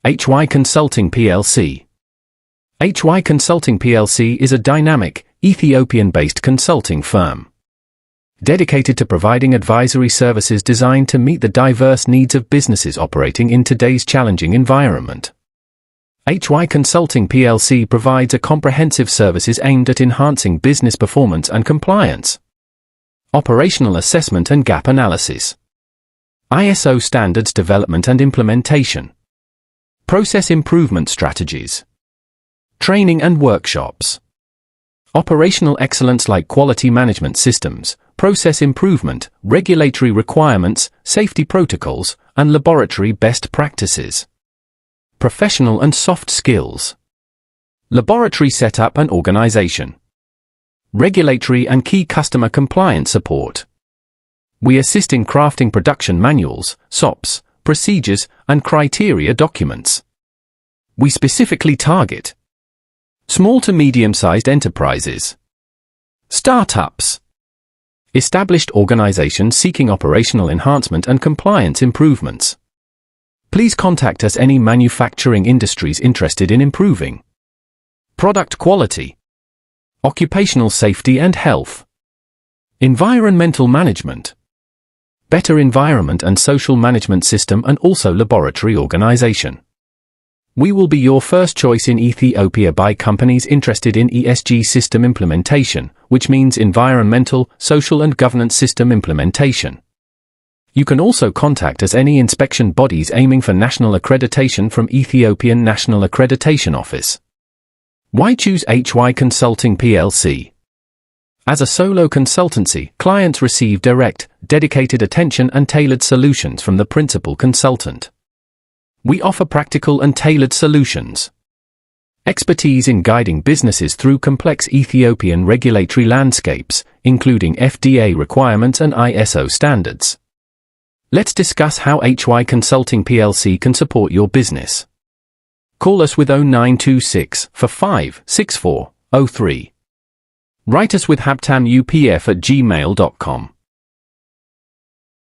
HY Consulting plc. HY Consulting plc is a dynamic, Ethiopian-based consulting firm dedicated to providing advisory services designed to meet the diverse needs of businesses operating in today's challenging environment. HY Consulting plc provides a comprehensive services aimed at enhancing business performance and compliance, operational assessment and gap analysis, ISO standards development and implementation, process improvement strategies, training and workshops, operational excellence like quality management systems, process improvement, regulatory requirements, safety protocols, and laboratory best practices, professional and soft skills, laboratory setup and organization, regulatory and key customer compliance support. We assist in crafting production manuals, SOPs, procedures, and criteria documents. We specifically target small to medium-sized enterprises, startups, established organizations seeking operational enhancement and compliance improvements. Please contact us any manufacturing industries interested in improving product quality, occupational safety and health, environmental management, better environment and social management system, and also laboratory organization. We will be your first choice in Ethiopia by companies interested in ESG system implementation, which means environmental, social and governance system implementation. You can also contact us any inspection bodies aiming for national accreditation from Ethiopian National Accreditation Office. Why choose HY Consulting plc? As a solo consultancy, clients receive direct, dedicated attention and tailored solutions from the principal consultant. We offer practical and tailored solutions, expertise in guiding businesses through complex Ethiopian regulatory landscapes, including FDA requirements and ISO standards. Let's discuss how HY Consulting plc can support your business. Call us with 0926 45 64 03. Write us with haptamupf@gmail.com.